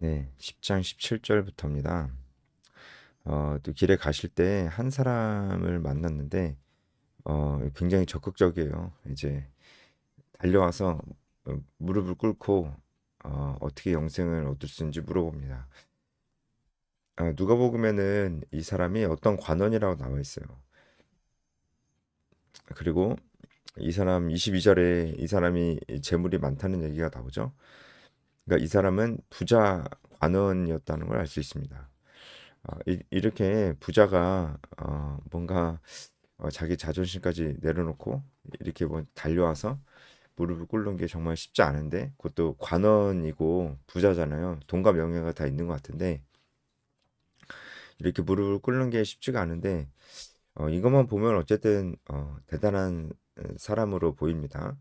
네, 10장 17절부터입니다. 또 길에 가실 때 한 사람을 만났는데 굉장히 적극적이에요. 이제 달려와서 무릎을 꿇고 어떻게 영생을 얻을 수 있는지 물어봅니다. 누가복음에는 이 사람이 어떤 관원이라고 나와 있어요. 그리고 이 사람 22절에 이 사람이 재물이 많다는 얘기가 나오죠. 그러니까 이 사람은 부자 관원이었다는 걸 알 수 있습니다. 이렇게 부자가 뭔가 자기 자존심까지 내려놓고 이렇게 뭐 달려와서 무릎을 꿇는 게 정말 쉽지 않은데 그것도 관원이고 부자잖아요. 돈과 명예가 다 있는 것 같은데 이렇게 무릎을 꿇는 게 쉽지가 않은데 이것만 보면 어쨌든 대단한 사람으로 보입니다.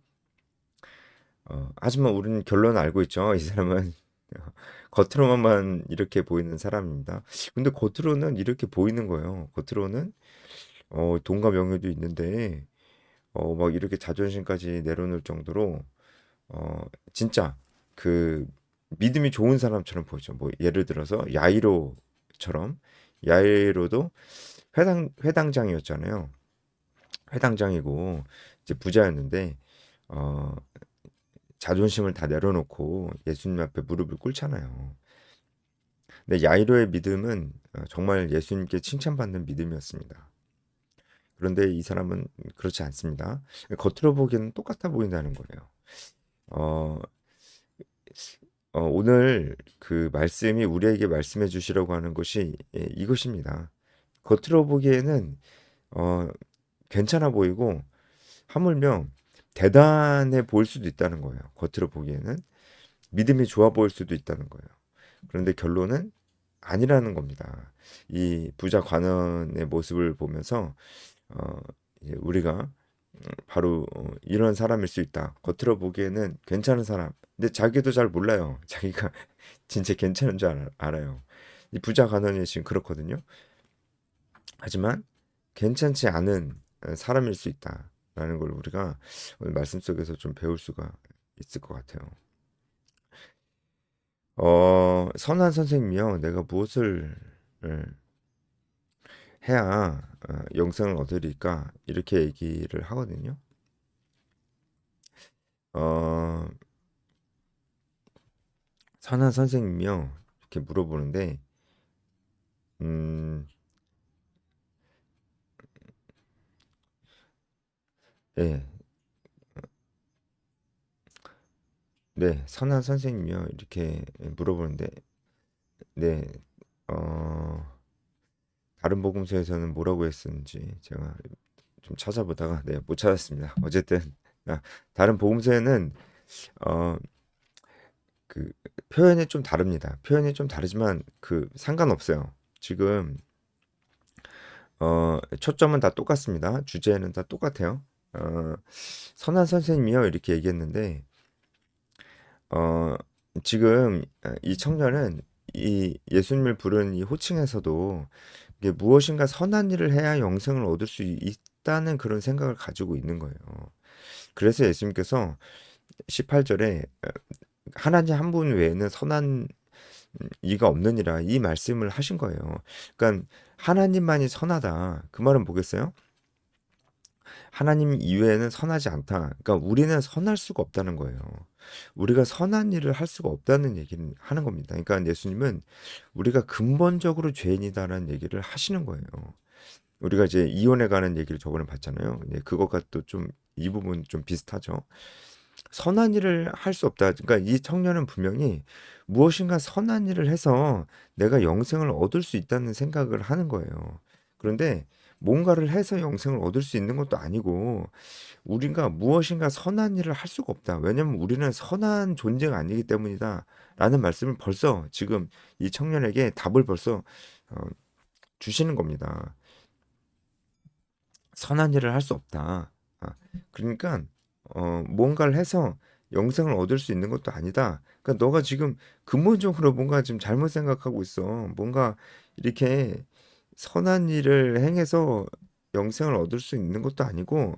하지만 우리는 결론을 알고 있죠. 이 사람은 겉으로만 이렇게 보이는 사람입니다. 근데 겉으로는 이렇게 보이는 거예요. 겉으로는 돈과 명예도 있는데 막 이렇게 자존심까지 내려놓을 정도로 진짜 그 믿음이 좋은 사람처럼 보이죠. 뭐 예를 들어서 야이로처럼 야이로도 회당장이었잖아요. 회당장이고 이제 부자였는데 어 자존심을 다 내려놓고 예수님 앞에 무릎을 꿇잖아요. 근데 야이로의 믿음은 정말 예수님께 칭찬받는 믿음이었습니다. 그런데 이 사람은 그렇지 않습니다. 겉으로 보기에는 똑같아 보인다는 거예요. 어, 오늘 그 말씀이 우리에게 말씀해 주시려고 하는 것이 이것입니다. 겉으로 보기에는 어, 괜찮아 보이고 하물며 대단해 보일 수도 있다는 거예요. 겉으로 보기에는 믿음이 좋아 보일 수도 있다는 거예요. 그런데 결론은 아니라는 겁니다. 이 부자 관원의 모습을 보면서 어, 이제 우리가 바로 이런 사람일 수 있다. 겉으로 보기에는 괜찮은 사람. 근데 자기도 잘 몰라요. 자기가 진짜 괜찮은 줄 알아요. 이 부자 간원이 지금 그렇거든요. 하지만 괜찮지 않은 사람일 수 있다라는 걸 우리가 오늘 말씀 속에서 좀 배울 수가 있을 것 같아요. 선한 선생님이요. 내가 무엇을 해야 영생을 얻으리까? 이렇게 얘기를 하거든요. 어, 선한 선생님이요. 이렇게 물어보는데, 음, 예, 네, 선한 선생님이요. 이렇게 물어보는데, 네, 어, 다른 복음서에서는 뭐라고 했었는지 제가 좀 찾아보다가, 네, 못 찾았습니다. 어쨌든, 아, 다른 복음서에는, 어, 그, 표현이 좀 다릅니다. 표현이 좀 다르지만, 상관없어요. 지금, 초점은 다 똑같습니다. 주제는 다 똑같아요. 어, 선한 선생님이요. 이렇게 얘기했는데, 어, 지금 이 청년은 이 예수님을 부른 이 호칭에서도 이게 무엇인가 선한 일을 해야 영생을 얻을 수 있다는 그런 생각을 가지고 있는 거예요. 그래서 예수님께서 18절에 하나님 한 분 외에는 선한 이가 없느니라 이 말씀을 하신 거예요. 그러니까 하나님만이 선하다. 그 말은 뭐겠어요? 하나님 이외에는 선하지 않다. 그러니까 우리는 선할 수가 없다는 거예요. 우리가 선한 일을 할 수가 없다는 얘기를 하는 겁니다. 그러니까 예수님은 우리가 근본적으로 죄인이다라는 얘기를 하시는 거예요. 우리가 이제 이혼에 관한 얘기를 저번에 봤잖아요. 네, 그것과 또 좀 이 부분 좀 비슷하죠. 선한 일을 할 수 없다. 그러니까 이 청년은 분명히 무엇인가 선한 일을 해서 내가 영생을 얻을 수 있다는 생각을 하는 거예요. 그런데 뭔가를 해서 영생을 얻을 수 있는 것도 아니고 우리가 무엇인가 선한 일을 할 수가 없다. 왜냐면 우리는 선한 존재가 아니기 때문이다. 라는 말씀을 벌써 지금 이 청년에게 답을 벌써 어, 주시는 겁니다. 선한 일을 할 수 없다. 그러니까 뭔가를 해서 영생을 얻을 수 있는 것도 아니다. 그러니까 너가 지금 근본적으로 뭔가 지금 잘못 생각하고 있어. 뭔가 이렇게 선한 일을 행해서 영생을 얻을 수 있는 것도 아니고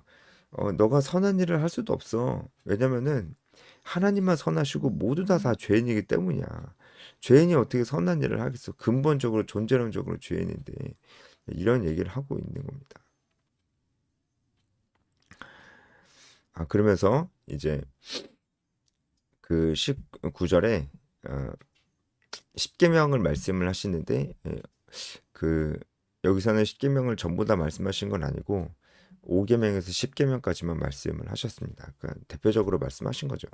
너가 선한 일을 할 수도 없어. 왜냐면은 하나님만 선하시고 모두 다 죄인이기 때문이야. 죄인이 어떻게 선한 일을 하겠어? 근본적으로 존재론적으로 죄인인데 이런 얘기를 하고 있는 겁니다. 그러면서 이제 그 19절에 어, 10계명을 말씀을 하시는데 그 여기서는 10계명을 전부 다 말씀하신 건 아니고 5계명에서 10계명까지만 말씀을 하셨습니다. 그러니까 대표적으로 말씀하신 거죠.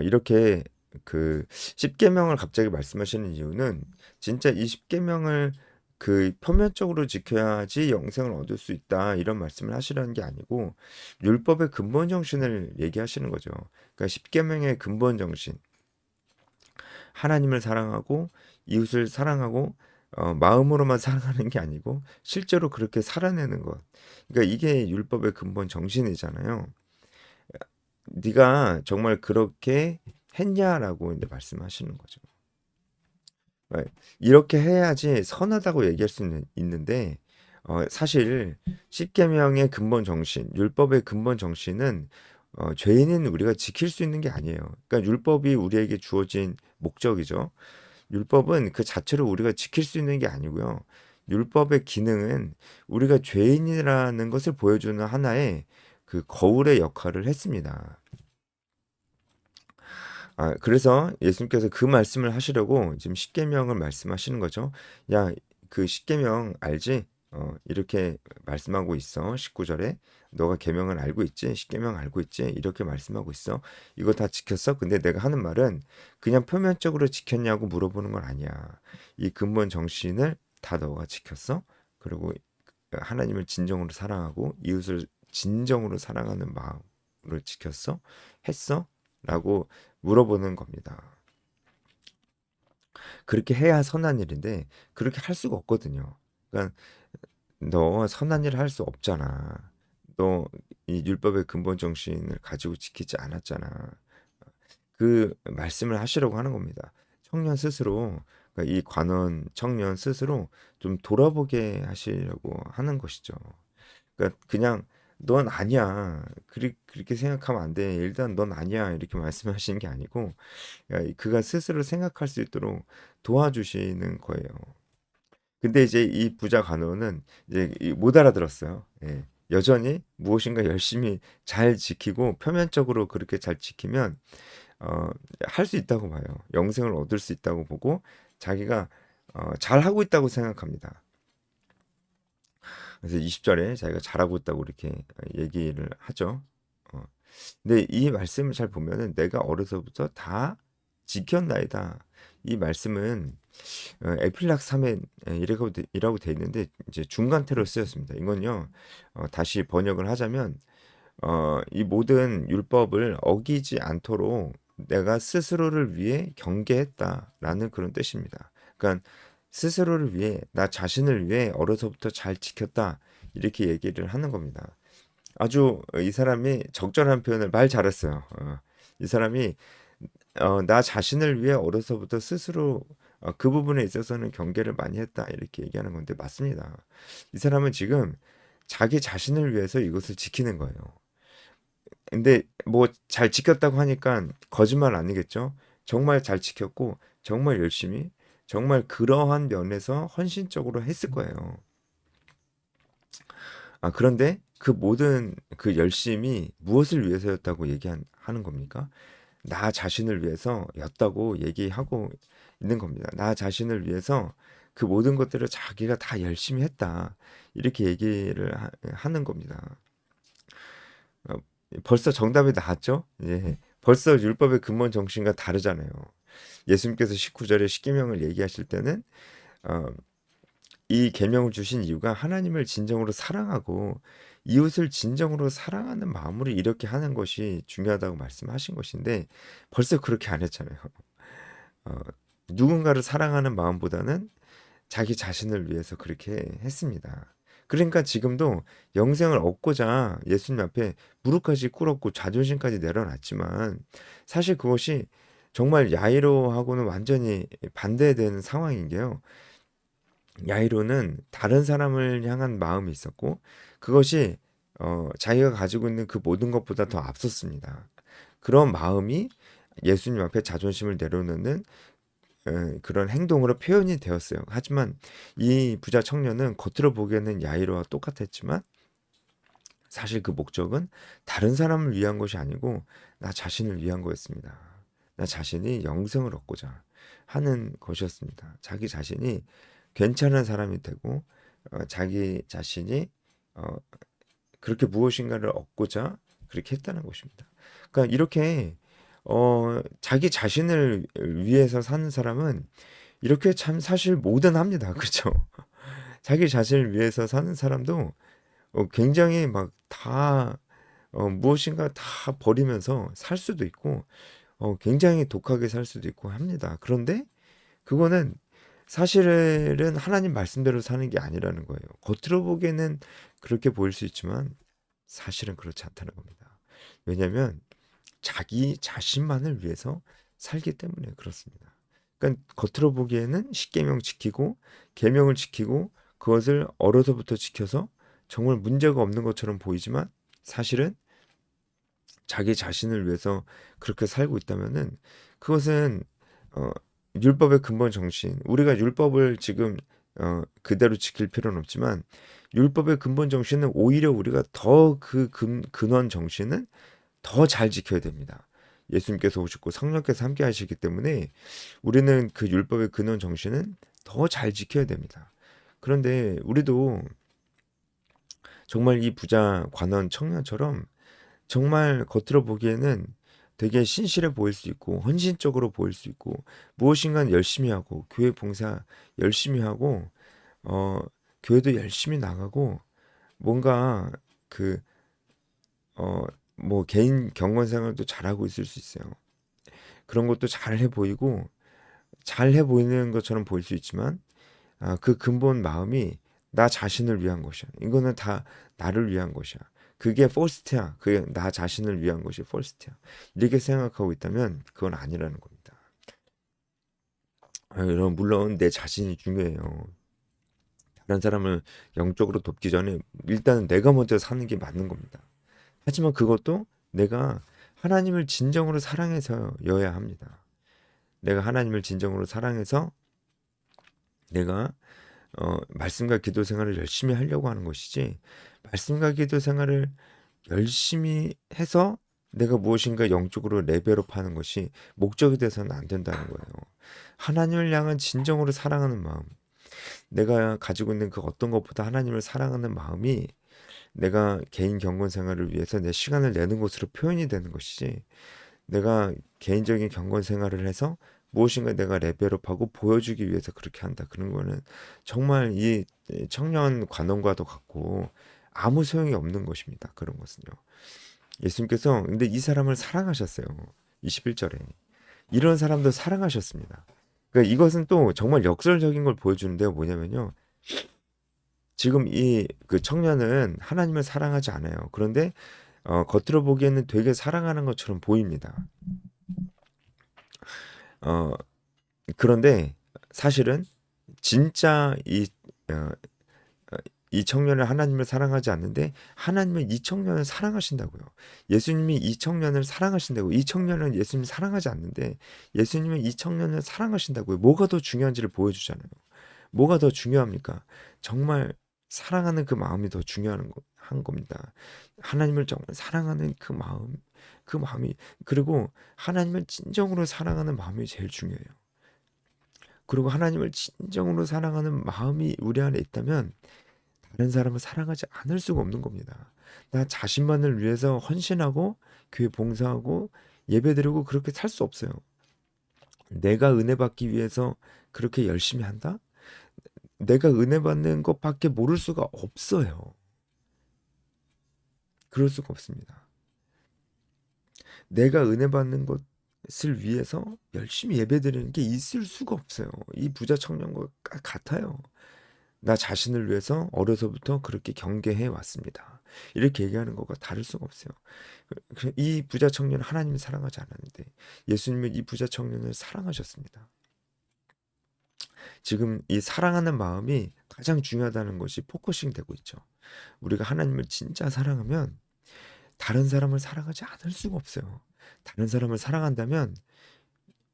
이렇게 그 10계명을 갑자기 말씀하시는 이유는 진짜 이 10계명을 그 표면적으로 지켜야지 영생을 얻을 수 있다 이런 말씀을 하시라는 게 아니고 율법의 근본 정신을 얘기하시는 거죠. 그러니까 10계명의 근본 정신, 하나님을 사랑하고 이웃을 사랑하고 마음으로만 사랑하는 게 아니고 실제로 그렇게 살아내는 것. 그러니까 이게 율법의 근본 정신이잖아요. 네가 정말 그렇게 했냐라고 이제 말씀하시는 거죠. 네, 이렇게 해야지 선하다고 얘기할 수 있는데 사실 십계명의 근본 정신, 율법의 근본 정신은 죄인인 우리가 지킬 수 있는 게 아니에요. 그러니까 율법이 우리에게 주어진 목적이죠. 율법은 그 자체로 우리가 지킬 수 있는 게 아니고요. 율법의 기능은 우리가 죄인이라는 것을 보여주는 하나의 그 거울의 역할을 했습니다. 그래서 예수님께서 그 말씀을 하시려고 지금 십계명을 말씀하시는 거죠. 야, 그 십계명 알지? 이렇게 말씀하고 있어. 19절에 너가 계명을 알고 있지? 십계명 알고 있지? 이렇게 말씀하고 있어. 이거 다 지켰어? 근데 내가 하는 말은 그냥 표면적으로 지켰냐고 물어보는 건 아니야. 이 근본 정신을 다 너가 지켰어? 그리고 하나님을 진정으로 사랑하고 이웃을 진정으로 사랑하는 마음으로 지켰어? 했어? 라고 물어보는 겁니다. 그렇게 해야 선한 일인데 그렇게 할 수가 없거든요. 그러니까 너 선한 일을 할 수 없잖아. 너 이 율법의 근본 정신을 가지고 지키지 않았잖아. 그 말씀을 하시려고 하는 겁니다. 청년 스스로 그러니까 이 관원 청년 스스로 좀 돌아보게 하시려고 하는 것이죠. 그러니까 그냥 넌 아니야. 그렇게 생각하면 안 돼. 일단 넌 아니야. 이렇게 말씀하시는 게 아니고 그가 스스로 생각할 수 있도록 도와주시는 거예요. 근데 이제 이 부자 간호는 이제 못 알아들었어요. 예. 여전히 무엇인가 열심히 잘 지키고 표면적으로 그렇게 잘 지키면 어, 할 수 있다고 봐요. 영생을 얻을 수 있다고 보고 자기가 잘 하고 있다고 생각합니다. 그래서 20절에 자기가 잘하고 있다고 이렇게 얘기를 하죠. 어, 근데 이 말씀을 잘 보면은 내가 어려서부터 다 지켰나이다. 이 말씀은 에필락 3에 이라고 돼 있는데 이제 중간태로 쓰였습니다. 이건요 다시 번역을 하자면 이 모든 율법을 어기지 않도록 내가 스스로를 위해 경계했다라는 그런 뜻입니다. 그러니까 스스로를 위해 나 자신을 위해 어려서부터 잘 지켰다 이렇게 얘기를 하는 겁니다. 아주 이 사람이 적절한 표현을 말 잘했어요. 이 사람이 나 자신을 위해 어려서부터 스스로 그 부분에 있어서는 경계를 많이 했다 이렇게 얘기하는 건데 맞습니다. 이 사람은 지금 자기 자신을 위해서 이것을 지키는 거예요. 근데 뭐 잘 지켰다고 하니까 거짓말 아니겠죠? 정말 잘 지켰고 정말 열심히 정말 그러한 면에서 헌신적으로 했을 거예요. 그런데 그 모든 그 열심이 무엇을 위해서였다고 하는 겁니까? 나 자신을 위해서였다고 얘기하고 있는 겁니다. 나 자신을 위해서 그 모든 것들을 자기가 다 열심히 했다. 이렇게 얘기를 하는 겁니다. 어, 벌써 정답이 나왔죠? 예. 벌써 율법의 근본 정신과 다르잖아요. 예수님께서 19절에 십계명을 얘기하실 때는 어, 이 계명을 주신 이유가 하나님을 진정으로 사랑하고 이웃을 진정으로 사랑하는 마음으로 이렇게 하는 것이 중요하다고 말씀하신 것인데 벌써 그렇게 안 했잖아요. 어, 누군가를 사랑하는 마음보다는 자기 자신을 위해서 그렇게 했습니다. 그러니까 지금도 영생을 얻고자 예수님 앞에 무릎까지 꿇었고 자존심까지 내려놨지만 사실 그것이 정말 야이로하고는 완전히 반대되는 상황인 게요. 야이로는 다른 사람을 향한 마음이 있었고 그것이 자기가 가지고 있는 그 모든 것보다 더 앞섰습니다. 그런 마음이 예수님 앞에 자존심을 내려놓는 그런 행동으로 표현이 되었어요. 하지만 이 부자 청년은 겉으로 보기에는 야이로와 똑같았지만 사실 그 목적은 다른 사람을 위한 것이 아니고 나 자신을 위한 거였습니다. 나 자신이 영생을 얻고자 하는 것이었습니다. 자기 자신이 괜찮은 사람이 되고 자기 자신이 어, 그렇게 무엇인가를 얻고자 그렇게 했다는 것입니다. 그러니까 이렇게 자기 자신을 위해서 사는 사람은 이렇게 참 사실 뭐든 합니다. 그렇죠? 자기 자신을 위해서 사는 사람도 굉장히 막 다 무엇인가 다 버리면서 살 수도 있고 굉장히 독하게 살 수도 있고 합니다. 그런데 그거는 사실은 하나님 말씀대로 사는 게 아니라는 거예요. 겉으로 보기에는 그렇게 보일 수 있지만 사실은 그렇지 않다는 겁니다. 왜냐하면 자기 자신만을 위해서 살기 때문에 그렇습니다. 그러니까 겉으로 보기에는 십계명 지키고 계명을 지키고 그것을 어려서부터 지켜서 정말 문제가 없는 것처럼 보이지만 사실은 자기 자신을 위해서 그렇게 살고 있다면은 그것은 어, 율법의 근본 정신, 우리가 율법을 지금 그대로 지킬 필요는 없지만 율법의 근본 정신은 오히려 우리가 더 그 근원 정신은 더 잘 지켜야 됩니다. 예수님께서 오셨고 성령께서 함께 하시기 때문에 우리는 그 율법의 근원 정신은 더 잘 지켜야 됩니다. 그런데 우리도 정말 이 부자 관원 청년처럼 정말 겉으로 보기에는 되게 신실해 보일 수 있고 헌신적으로 보일 수 있고 무엇인가 열심히 하고 교회 봉사 열심히 하고 어 교회도 열심히 나가고 뭔가 그 뭐 개인 경건 생활도 잘하고 있을 수 있어요. 그런 것도 잘해 보이고 잘해 보이는 것처럼 보일 수 있지만 그 근본 마음이 나 자신을 위한 것이야. 이거는 다 나를 위한 것이야. 그게 퍼스트야. 그게 나 자신을 위한 것이 퍼스트야. 이렇게 생각하고 있다면 그건 아니라는 겁니다. 여러분 물론 내 자신이 중요해요. 다른 사람을 영적으로 돕기 전에 일단은 내가 먼저 사는 게 맞는 겁니다. 하지만 그것도 내가 하나님을 진정으로 사랑해서여야 합니다. 내가 하나님을 진정으로 사랑해서 내가 말씀과 기도 생활을 열심히 하려고 하는 것이지 말씀과 기도 생활을 열심히 해서 내가 무엇인가 영적으로 레벨업 하는 것이 목적이 돼서는 안 된다는 거예요. 하나님을 향한 진정으로 사랑하는 마음, 내가 가지고 있는 그 어떤 것보다 하나님을 사랑하는 마음이 내가 개인 경건 생활을 위해서 내 시간을 내는 것으로 표현이 되는 것이지 내가 개인적인 경건 생활을 해서 무엇인가 내가 레벨업하고 보여주기 위해서 그렇게 한다. 그런 거는 정말 이 청년 관원과도 같고 아무 소용이 없는 것입니다. 그런 것은요. 예수님께서 근데 이 사람을 사랑하셨어요. 21절에. 이런 사람도 사랑하셨습니다. 그러니까 이것은 또 정말 역설적인 걸 보여주는데요. 뭐냐면요. 지금 이 그 청년은 하나님을 사랑하지 않아요. 그런데 겉으로 보기에는 되게 사랑하는 것처럼 보입니다. 어, 그런데 사실은 진짜 어, 이 청년을 하나님을 사랑하지 않는데 하나님은 이 청년을 사랑하신다고요. 예수님이 이 청년을 사랑하신다고. 이 청년은 예수님 사랑하지 않는데 예수님은 이 청년을 사랑하신다고요. 뭐가 더 중요한지를 보여주잖아요. 뭐가 더 중요합니까? 정말 사랑하는 그 마음이 더 중요한 한 겁니다. 하나님을 정말 사랑하는 그 마음, 그 마음이 그리고 하나님을 진정으로 사랑하는 마음이 제일 중요해요. 그리고 하나님을 진정으로 사랑하는 마음이 우리 안에 있다면 다른 사람을 사랑하지 않을 수가 없는 겁니다. 나 자신만을 위해서 헌신하고 교회 봉사하고 예배드리고 그렇게 살 수 없어요. 내가 은혜 받기 위해서 그렇게 열심히 한다? 내가 은혜 받는 것밖에 모를 수가 없어요. 그럴 수가 없습니다. 내가 은혜 받는 것을 위해서 열심히 예배드리는 게 있을 수가 없어요. 이 부자 청년과 같아요. 나 자신을 위해서 어려서부터 그렇게 경계해 왔습니다. 이렇게 얘기하는 것과 다를 수가 없어요. 이 부자 청년은 하나님을 사랑하지 않았는데 예수님은 이 부자 청년을 사랑하셨습니다. 지금 이 사랑하는 마음이 가장 중요하다는 것이 포커싱 되고 있죠. 우리가 하나님을 진짜 사랑하면 다른 사람을 사랑하지 않을 수가 없어요. 다른 사람을 사랑한다면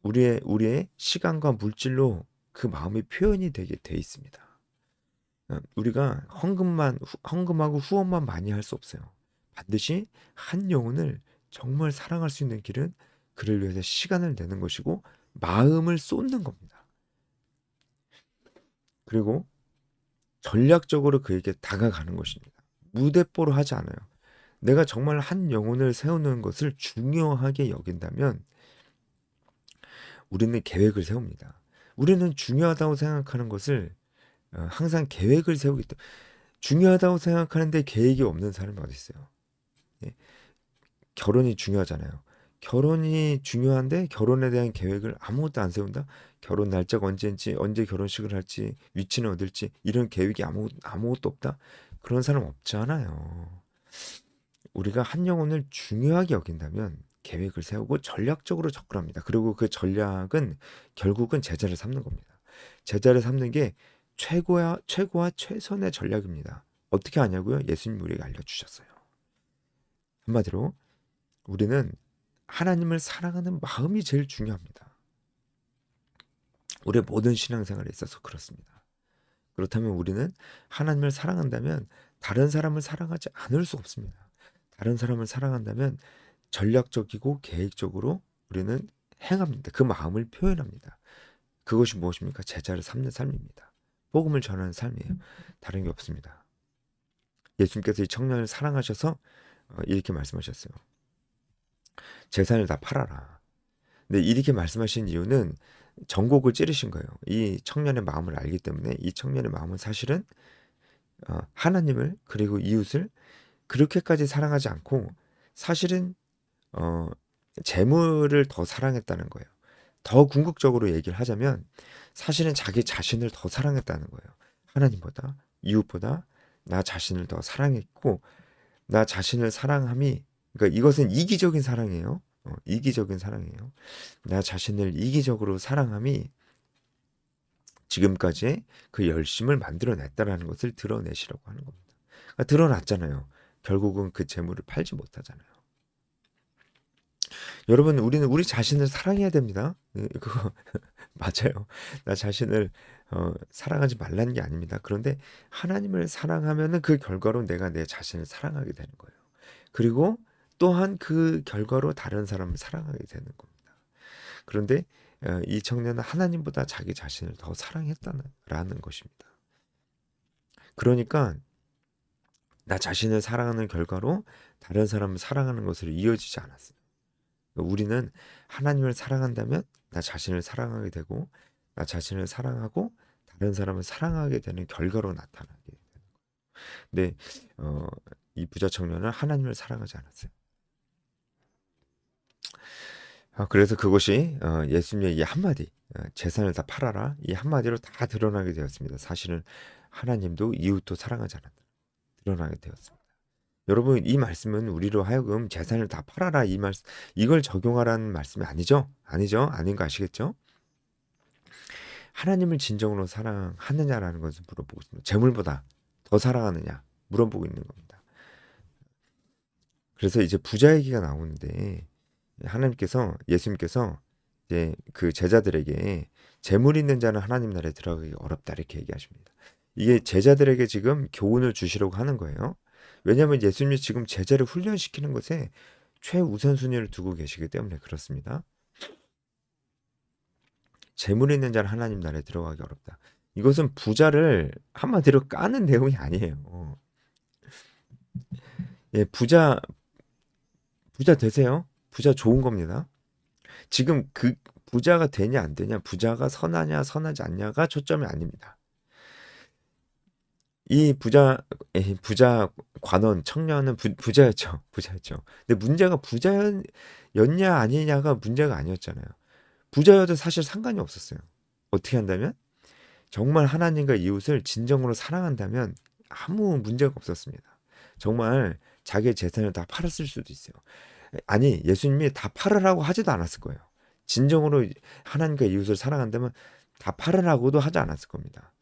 우리의 시간과 물질로 그 마음이 표현이 되게 돼 있습니다. 우리가 헌금하고 후원만 많이 할 수 없어요. 반드시 한 영혼을 정말 사랑할 수 있는 길은 그를 위해서 시간을 내는 것이고 마음을 쏟는 겁니다. 그리고 전략적으로 그에게 다가가는 것입니다. 무대뽀로 하지 않아요. 내가 정말 한 영혼을 세우는 것을 중요하게 여긴다면 우리는 계획을 세웁니다. 우리는 중요하다고 생각하는 것을 항상 계획을 세우기 때문에 중요하다고 생각하는데 계획이 없는 사람이 어디 있어요? 예, 결혼이 중요하잖아요. 결혼이 중요한데 결혼에 대한 계획을 아무것도 안 세운다? 결혼 날짜가 언제인지, 언제 결혼식을 할지, 위치는 어딜지 이런 계획이 아무것도 없다? 그런 사람 없잖아요. 우리가 한 영혼을 중요하게 여긴다면 계획을 세우고 전략적으로 접근합니다. 그리고 그 전략은 결국은 제자를 삼는 겁니다. 제자를 삼는 게 최고와 최선의 전략입니다. 어떻게 하냐고요? 예수님 우리에게 알려주셨어요. 한마디로 우리는 하나님을 사랑하는 마음이 제일 중요합니다. 우리의 모든 신앙생활에 있어서 그렇습니다. 그렇다면 우리는 하나님을 사랑한다면 다른 사람을 사랑하지 않을 수 없습니다. 다른 사람을 사랑한다면 전략적이고 계획적으로 우리는 행합니다. 그 마음을 표현합니다. 그것이 무엇입니까? 제자를 삼는 삶입니다. 복음을 전하는 삶이에요. 다른 게 없습니다. 예수님께서 이 청년을 사랑하셔서 이렇게 말씀하셨어요. 재산을 다 팔아라. 근데 이렇게 말씀하신 이유는 전곡을 찌르신 거예요. 이 청년의 마음을 알기 때문에 이 청년의 마음은 사실은 하나님을 그리고 이웃을 그렇게까지 사랑하지 않고 사실은 재물을 더 사랑했다는 거예요. 더 궁극적으로 얘기를 하자면 사실은 자기 자신을 더 사랑했다는 거예요. 하나님보다 이웃보다 나 자신을 더 사랑했고 나 자신을 사랑함이 그러니까 이것은 이기적인 사랑이에요. 이기적인 사랑이에요. 나 자신을 이기적으로 사랑함이 지금까지의 그 열심을 만들어냈다라는 것을 드러내시라고 하는 겁니다. 그러니까 드러났잖아요. 결국은 그 재물을 팔지 못하잖아요. 여러분, 우리는 우리 자신을 사랑해야 됩니다. 그거 맞아요. 나 자신을 사랑하지 말라는 게 아닙니다. 그런데 하나님을 사랑하면은 그 결과로 내가 내 자신을 사랑하게 되는 거예요. 그리고 또한 그 결과로 다른 사람을 사랑하게 되는 겁니다. 그런데 이 청년은 하나님보다 자기 자신을 더 사랑했다는 것입니다. 그러니까 나 자신을 사랑하는 결과로 다른 사람을 사랑하는 것으로 이어지지 않았어요. 우리는 하나님을 사랑한다면 나 자신을 사랑하게 되고 나 자신을 사랑하고 다른 사람을 사랑하게 되는 결과로 나타나게 되는 거예요. 근데 이 부자 청년은 하나님을 사랑하지 않았어요. 그래서 그것이 예수님의 이 한마디 재산을 다 팔아라 이 한마디로 다 드러나게 되었습니다. 사실은 하나님도 이웃도 사랑하지 않았다. 드러나게 되었습니다. 여러분 이 말씀은 우리로 하여금 재산을 다 팔아라 이걸 적용하라는 말씀이 아니죠? 아닌 거 아시겠죠? 하나님을 진정으로 사랑하느냐라는 것을 물어보고 있습니다. 재물보다 더 사랑하느냐 물어보고 있는 겁니다. 그래서 이제 부자 얘기가 나오는데 예수님께서 이제 그 제자들에게 재물 있는 자는 하나님 나라에 들어가기 어렵다 이렇게 얘기하십니다. 이게 제자들에게 지금 교훈을 주시려고 하는 거예요. 왜냐하면 예수님이 지금 제자를 훈련시키는 것에 최우선순위를 두고 계시기 때문에 그렇습니다. 재물 있는 자는 하나님 나라에 들어가기 어렵다. 이것은 부자를 한마디로 까는 내용이 아니에요. 예, 부자 되세요. 부자 좋은 겁니다. 지금 그 부자가 되냐 안 되냐, 부자가 선하냐 선하지 않냐가 초점이 아닙니다. 이 부자 관원 청년은 부자였죠. 근데 문제가 부자였냐 아니냐가 문제가 아니었잖아요. 부자여도 사실 상관이 없었어요. 어떻게 한다면 정말 하나님과 이웃을 진정으로 사랑한다면 아무 문제가 없었습니다. 정말 자기의 재산을 다 팔았을 수도 있어요. 아니 예수님이 다 팔으라고 하지도 않았을 거예요. 진정으로 하나님과 이웃을 사랑한다면 다 팔으라고도 하지 않았을 겁니다.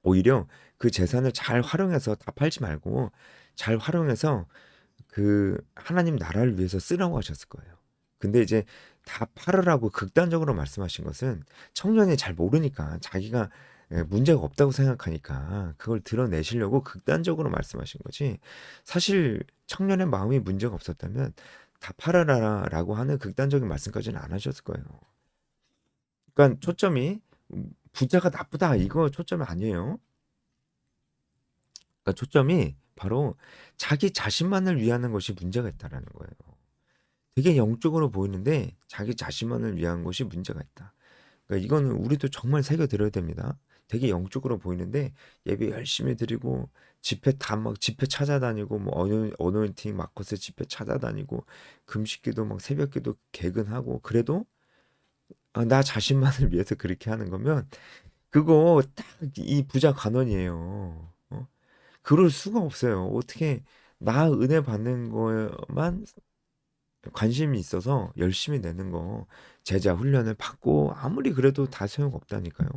오히려 그 재산을 잘 활용해서 다 팔지 말고 잘 활용해서 그 하나님 나라를 위해서 쓰라고 하셨을 거예요. 근데 이제 다 팔으라고 극단적으로 말씀하신 것은 청년이 잘 모르니까 자기가 문제가 없다고 생각하니까 그걸 드러내시려고 극단적으로 말씀하신 거지. 사실 청년의 마음이 문제가 없었다면 다 팔아라라고 하는 극단적인 말씀까지는 안 하셨을 거예요. 그러니까 초점이 부자가 나쁘다 이거 초점이 아니에요. 그러니까 초점이 바로 자기 자신만을 위하는 것이 문제가 있다라는 거예요. 되게 영적으로 보이는데 자기 자신만을 위한 것이 문제가 있다. 그러니까 이거는 우리도 정말 새겨 들어야 됩니다. 되게 영적으로 보이는데 예배 열심히 드리고 집회 다 막 집회 찾아다니고 뭐 어노인팅 마커스 집회 찾아다니고 금식기도 막 새벽기도 개근하고 그래도 나 자신만을 위해서 그렇게 하는 거면 그거 딱 이 부자 간원이에요. 그럴 수가 없어요. 어떻게 나 은혜 받는 거에만 관심이 있어서 열심히 내는 거 제자 훈련을 받고 아무리 그래도 다 소용없다니까요.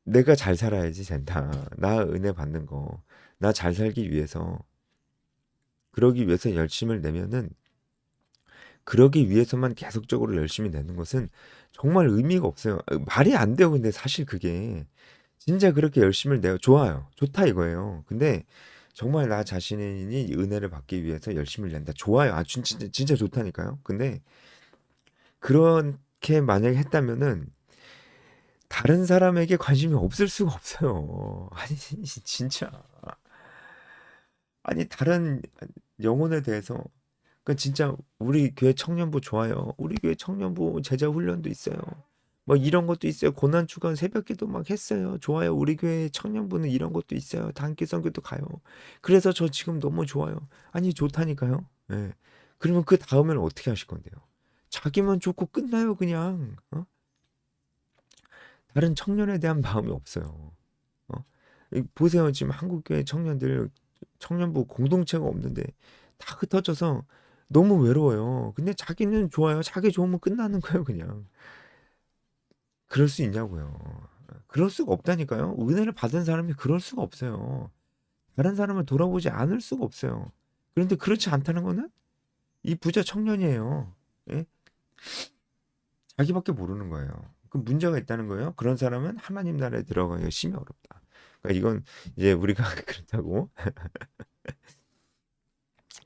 내가 잘 살아야지 된다. 나 은혜 받는 거. 나 잘 살기 위해서 그러기 위해서 열심을 내면은 그러기 위해서만 계속적으로 열심히 내는 것은 정말 의미가 없어요. 말이 안 돼요. 근데 사실 그게 진짜 그렇게 열심을 내요. 좋아요. 좋다 이거예요. 근데 정말 나 자신이 은혜를 받기 위해서 열심을 낸다. 좋아요. 진짜 좋다니까요. 근데 그렇게 만약에 했다면은 다른 사람에게 관심이 없을 수가 없어요. 아니 진짜 아니 다른 영혼에 대해서 그러니까 진짜 우리 교회 청년부 좋아요. 우리 교회 청년부 제자 훈련도 있어요. 뭐 이런 것도 있어요. 고난 주간 새벽기도 막 했어요. 좋아요. 우리 교회 청년부는 이런 것도 있어요. 단기 선교도 가요. 그래서 저 지금 너무 좋아요. 아니 좋다니까요. 예. 그러면 그 다음에는 어떻게 하실 건데요? 자기만 좋고 끝나요 그냥. 다른 청년에 대한 마음이 없어요. 어? 보세요. 지금 한국교회 청년들 청년부 공동체가 없는데 다 흩어져서 너무 외로워요. 근데 자기는 좋아요. 자기 좋으면 끝나는 거예요, 그냥. 그럴 수 있냐고요. 그럴 수가 없다니까요. 은혜를 받은 사람이 그럴 수가 없어요. 다른 사람을 돌아보지 않을 수가 없어요. 그런데 그렇지 않다는 거는 이 부자 청년이에요. 예? 자기밖에 모르는 거예요. 그 문제가 있다는 거예요. 그런 사람은 하나님 나라에 들어가기가 심히 어렵다. 그러니까 이건 이제 우리가 그렇다고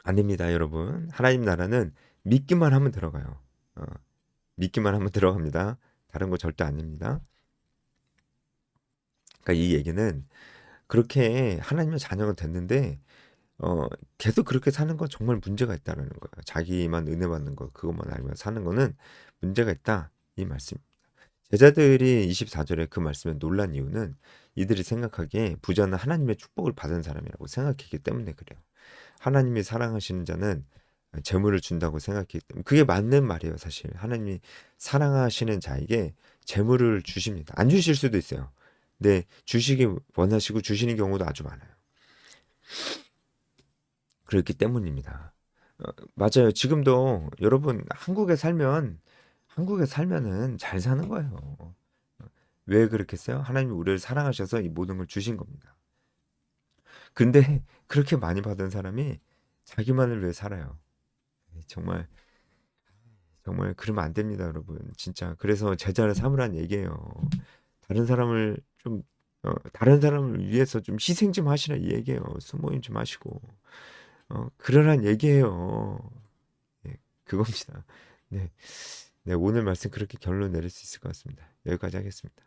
아닙니다, 여러분. 하나님 나라는 믿기만 하면 들어가요. 어, 믿기만 하면 들어갑니다. 다른 거 절대 아닙니다. 그러니까 이 얘기는 그렇게 하나님의 자녀가 됐는데 어, 계속 그렇게 사는 건 정말 문제가 있다라는 거예요. 자기만 은혜 받는 거 그것만 알면 사는 거는 문제가 있다 이 말씀입니다. 제자들이 24절에 그 말씀에 놀란 이유는 이들이 생각하기에 부자는 하나님의 축복을 받은 사람이라고 생각했기 때문에 그래요. 하나님이 사랑하시는 자는 재물을 준다고 생각했기 때문에 그게 맞는 말이에요. 사실 하나님이 사랑하시는 자에게 재물을 주십니다. 안 주실 수도 있어요. 근데 주시기 원하시고 주시는 경우도 아주 많아요. 그렇기 때문입니다. 맞아요. 지금도 여러분 한국에 살면은 잘 사는 거예요. 왜 그렇겠어요? 하나님이 우리를 사랑하셔서 이 모든 걸 주신 겁니다. 근데 그렇게 많이 받은 사람이 자기만을 위해 살아요. 정말 정말 그러면 안 됩니다, 여러분. 진짜. 그래서 제자를 삼으란 얘기예요. 다른 사람을 좀 다른 사람을 위해서 좀 희생 좀 하시라 이 얘기예요. 수모임 좀 하시고. 그러란 얘기예요. 예, 그겁니다. 네. 네, 오늘 말씀 그렇게 결론 내릴 수 있을 것 같습니다. 여기까지 하겠습니다.